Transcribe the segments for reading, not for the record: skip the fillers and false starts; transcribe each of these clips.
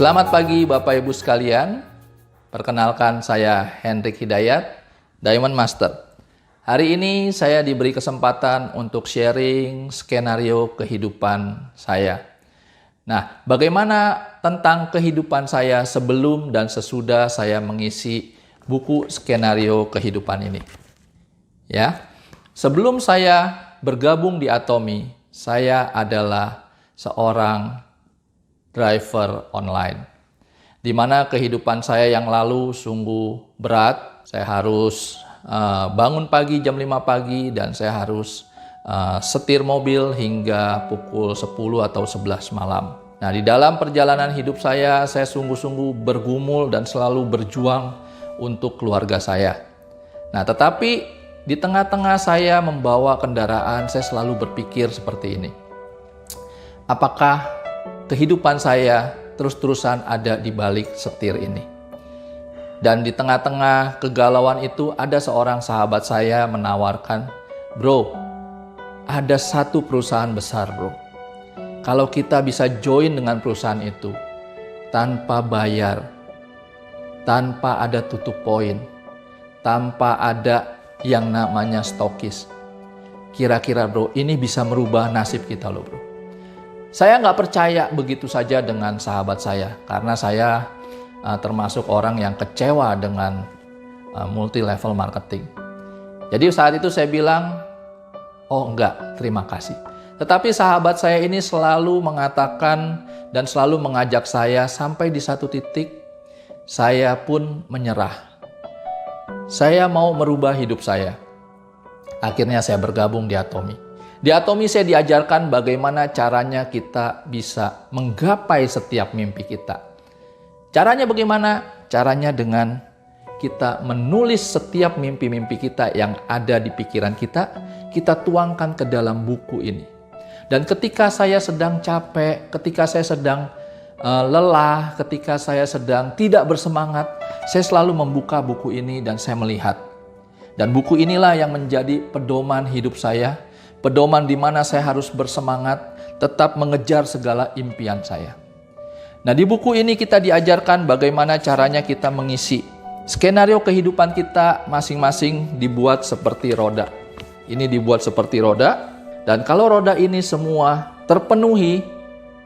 Selamat pagi Bapak Ibu sekalian. Perkenalkan saya Hendrik Hidayat, Diamond Master. Hari ini saya diberi kesempatan untuk sharing skenario kehidupan saya. Nah, bagaimana tentang kehidupan saya sebelum dan sesudah saya mengisi buku skenario kehidupan ini? Ya, sebelum saya bergabung di Atomy, saya adalah seorang driver online, di mana kehidupan saya yang lalu sungguh berat. Saya harus bangun pagi jam 5 pagi dan saya harus setir mobil hingga pukul 10 atau 11 malam. Nah, di dalam perjalanan hidup saya sungguh-sungguh bergumul dan selalu berjuang untuk keluarga saya. Nah, tetapi di tengah-tengah saya membawa kendaraan, saya selalu berpikir seperti ini. Apakah kehidupan saya terus-terusan ada di balik setir ini? Dan di tengah-tengah kegalauan itu ada seorang sahabat saya menawarkan, "Bro, ada satu perusahaan besar bro. Kalau kita bisa join dengan perusahaan itu tanpa bayar, tanpa ada tutup poin, tanpa ada yang namanya stokis. Kira-kira bro, ini bisa merubah nasib kita loh bro." Saya nggak percaya begitu saja dengan sahabat saya, karena saya termasuk orang yang kecewa dengan multi-level marketing. Jadi saat itu saya bilang, "Oh enggak, terima kasih." Tetapi sahabat saya ini selalu mengatakan dan selalu mengajak saya sampai di satu titik, saya pun menyerah. Saya mau merubah hidup saya. Akhirnya saya bergabung di Atomy. Di Atomy saya diajarkan bagaimana caranya kita bisa menggapai setiap mimpi kita. Caranya bagaimana? Caranya dengan kita menulis setiap mimpi-mimpi kita yang ada di pikiran kita, kita tuangkan ke dalam buku ini. Dan ketika saya sedang capek, ketika saya sedang lelah, ketika saya sedang tidak bersemangat, saya selalu membuka buku ini dan saya melihat. Dan buku inilah yang menjadi pedoman hidup saya. Pedoman di mana saya harus bersemangat, tetap mengejar segala impian saya. Nah, di buku ini kita diajarkan bagaimana caranya kita mengisi skenario kehidupan kita masing-masing dibuat seperti roda. Ini dibuat seperti roda, dan kalau roda ini semua terpenuhi,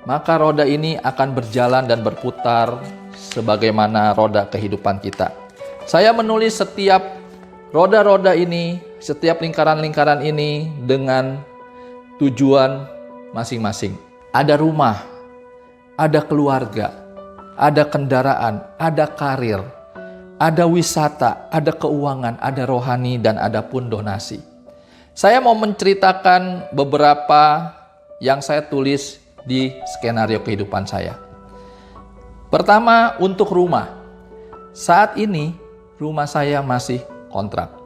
maka roda ini akan berjalan dan berputar sebagaimana roda kehidupan kita. Saya menulis setiap roda-roda ini, setiap lingkaran-lingkaran ini dengan tujuan masing-masing. Ada rumah, ada keluarga, ada kendaraan, ada karir, ada wisata, ada keuangan, ada rohani, dan ada pun donasi. Saya mau menceritakan beberapa yang saya tulis di skenario kehidupan saya. Pertama, untuk rumah. Saat ini, rumah saya masih kontrak.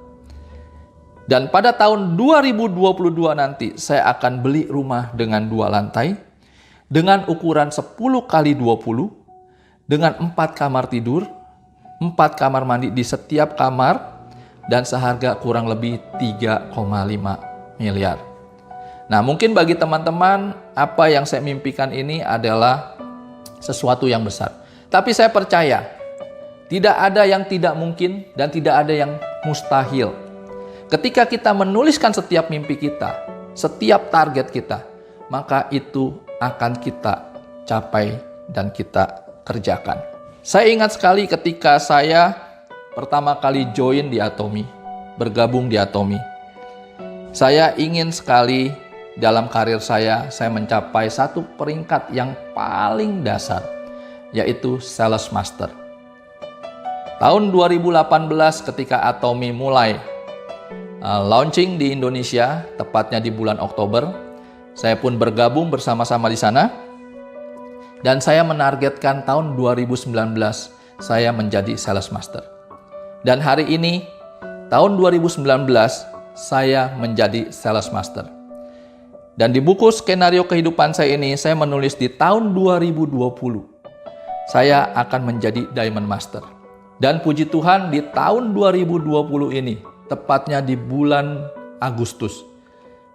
Dan pada tahun 2022 nanti saya akan beli rumah dengan 2 lantai, dengan ukuran 10 kali 20, dengan 4 kamar tidur, 4 kamar mandi di setiap kamar, dan seharga kurang lebih 3,5 miliar. Nah, mungkin bagi teman-teman, apa yang saya mimpikan ini adalah sesuatu yang besar. Tapi saya percaya, tidak ada yang tidak mungkin dan tidak ada yang mustahil. Ketika kita menuliskan setiap mimpi kita, setiap target kita, maka itu akan kita capai dan kita kerjakan. Saya ingat sekali ketika saya pertama kali join di Atomy, bergabung di Atomy. Saya ingin sekali dalam karir saya mencapai satu peringkat yang paling dasar, yaitu Sales Master. Tahun 2018 ketika Atomy mulai launching di Indonesia, tepatnya di bulan Oktober, saya pun bergabung bersama-sama di sana. Dan saya menargetkan tahun 2019 saya menjadi Sales Master. Dan hari ini, tahun 2019, saya menjadi Sales Master. Dan di buku skenario kehidupan saya ini, saya menulis di tahun 2020, saya akan menjadi Diamond Master. Dan puji Tuhan di tahun 2020 ini, tepatnya di bulan Agustus,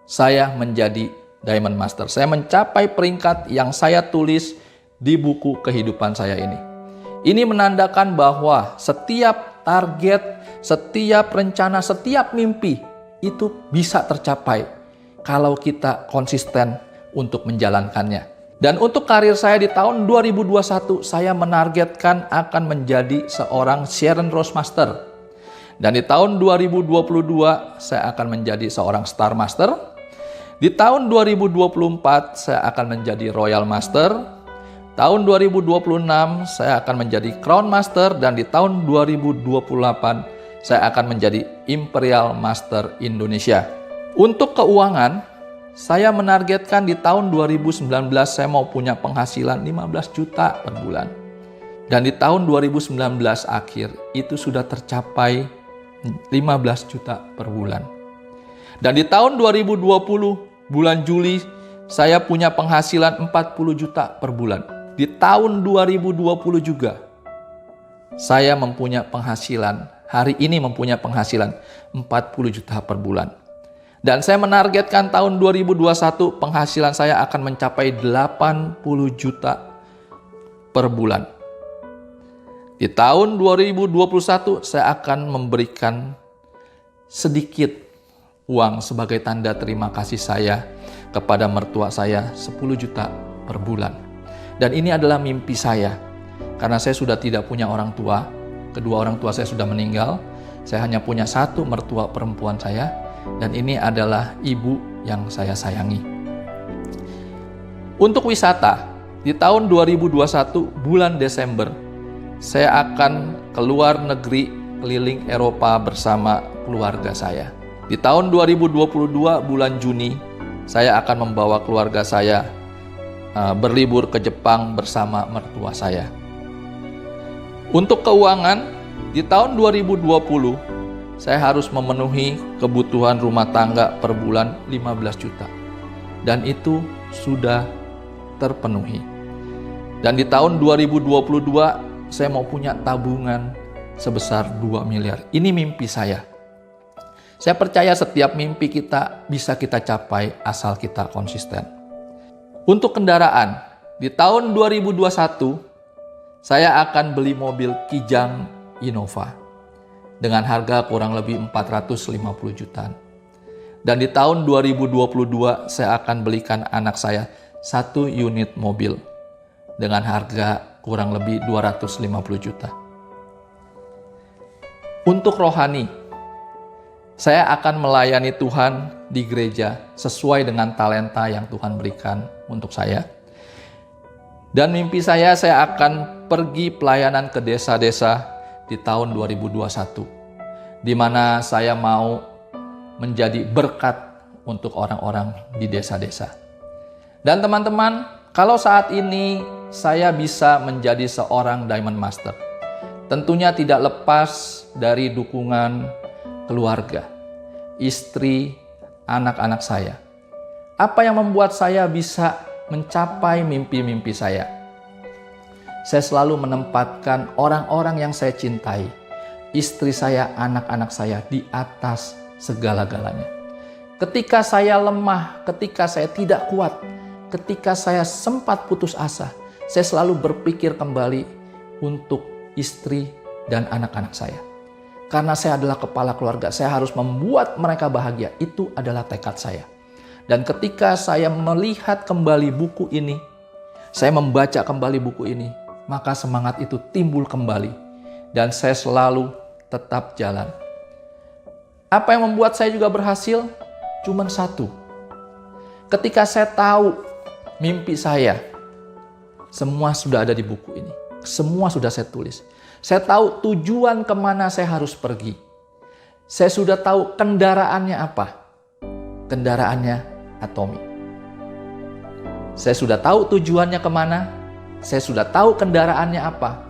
saya menjadi Diamond Master. Saya mencapai peringkat yang saya tulis di buku kehidupan saya ini. Ini menandakan bahwa setiap target, setiap rencana, setiap mimpi itu bisa tercapai kalau kita konsisten untuk menjalankannya. Dan untuk karir saya di tahun 2021, saya menargetkan akan menjadi seorang Sharon Rose Master. Dan di tahun 2022, saya akan menjadi seorang Star Master. Di tahun 2024, saya akan menjadi Royal Master. Tahun 2026, saya akan menjadi Crown Master. Dan di tahun 2028, saya akan menjadi Imperial Master Indonesia. Untuk keuangan, saya menargetkan di tahun 2019 saya mau punya penghasilan 15 juta per bulan. Dan di tahun 2019 akhir itu sudah tercapai 15 juta per bulan. Dan di tahun 2020 bulan Juli saya punya penghasilan 40 juta per bulan. Di tahun 2020 juga saya mempunyai penghasilan, hari ini mempunyai penghasilan 40 juta per bulan. Dan saya menargetkan tahun 2021 penghasilan saya akan mencapai 80 juta per bulan. Di tahun 2021 saya akan memberikan sedikit uang sebagai tanda terima kasih saya kepada mertua saya 10 juta per bulan. Dan ini adalah mimpi saya. Karena saya sudah tidak punya orang tua, kedua orang tua saya sudah meninggal, saya hanya punya satu mertua perempuan saya. Dan ini adalah ibu yang saya sayangi. Untuk wisata, di tahun 2021 bulan Desember, saya akan keluar negeri keliling Eropa bersama keluarga saya. Di tahun 2022 bulan Juni, saya akan membawa keluarga saya berlibur ke Jepang bersama mertua saya. Untuk keuangan, di tahun 2020, saya harus memenuhi kebutuhan rumah tangga per bulan 15 juta. Dan itu sudah terpenuhi. Dan di tahun 2022 saya mau punya tabungan sebesar 2 miliar. Ini mimpi saya. Saya percaya setiap mimpi kita bisa kita capai asal kita konsisten. Untuk kendaraan, di tahun 2021 saya akan beli mobil Kijang Innova dengan harga kurang lebih 450 jutaan. Dan di tahun 2022 saya akan belikan anak saya 1 unit mobil dengan harga kurang lebih 250 juta. Untuk rohani, saya akan melayani Tuhan di gereja sesuai dengan talenta yang Tuhan berikan untuk saya. Dan mimpi saya akan pergi pelayanan ke desa-desa di tahun 2021, di mana saya mau menjadi berkat untuk orang-orang di desa-desa. Dan teman-teman, kalau saat ini saya bisa menjadi seorang Diamond Master, tentunya tidak lepas dari dukungan keluarga, istri, anak-anak saya. Apa yang membuat saya bisa mencapai mimpi-mimpi saya? Saya selalu menempatkan orang-orang yang saya cintai, istri saya, anak-anak saya di atas segala-galanya. Ketika saya lemah, ketika saya tidak kuat, ketika saya sempat putus asa, saya selalu berpikir kembali untuk istri dan anak-anak saya. Karena saya adalah kepala keluarga, saya harus membuat mereka bahagia. Itu adalah tekad saya. Dan ketika saya melihat kembali buku ini, saya membaca kembali buku ini, maka semangat itu timbul kembali. Dan saya selalu tetap jalan. Apa yang membuat saya juga berhasil? Cuman satu. Ketika saya tahu mimpi saya, semua sudah ada di buku ini. Semua sudah saya tulis. Saya tahu tujuan kemana saya harus pergi. Saya sudah tahu kendaraannya apa. Kendaraannya Atomi. Saya sudah tahu tujuannya kemana. Saya sudah tahu kendaraannya apa.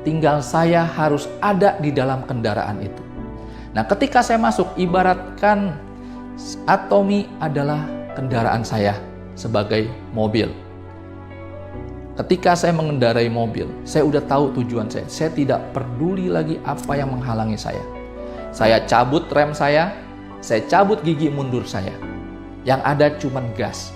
Tinggal saya harus ada di dalam kendaraan itu. Nah, ketika saya masuk, ibaratkan Atomi adalah kendaraan saya sebagai mobil. Ketika saya mengendarai mobil, saya udah tahu tujuan saya. Saya tidak peduli lagi apa yang menghalangi saya. Saya cabut rem saya cabut gigi mundur saya. Yang ada cuman gas.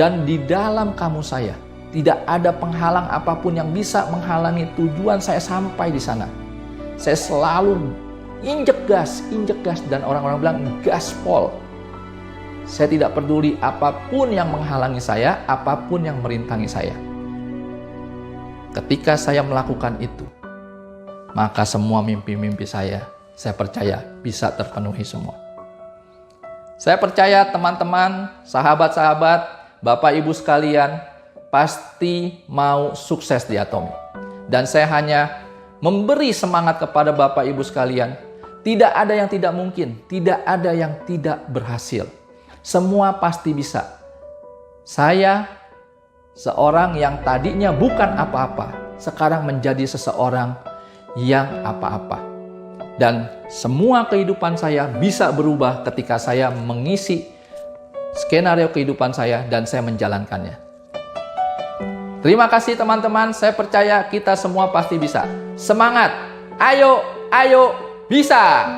Dan di dalam kamus saya, Tidak ada penghalang apapun yang bisa menghalangi tujuan saya sampai di sana. Saya selalu injek gas, dan orang-orang bilang gaspol. Saya tidak peduli apapun yang menghalangi saya, apapun yang merintangi saya. Ketika saya melakukan itu, maka semua mimpi-mimpi saya percaya bisa terpenuhi semua. Saya percaya teman-teman, sahabat-sahabat, Bapak Ibu sekalian, pasti mau sukses di Atomi. Dan saya hanya memberi semangat kepada Bapak Ibu sekalian. Tidak ada yang tidak mungkin, tidak ada yang tidak berhasil. Semua pasti bisa. Saya seorang yang tadinya bukan apa-apa, sekarang menjadi seseorang yang apa-apa. Dan semua kehidupan saya bisa berubah ketika saya mengisi skenario kehidupan saya dan saya menjalankannya. Terima kasih teman-teman, saya percaya kita semua pasti bisa. Semangat, ayo, bisa!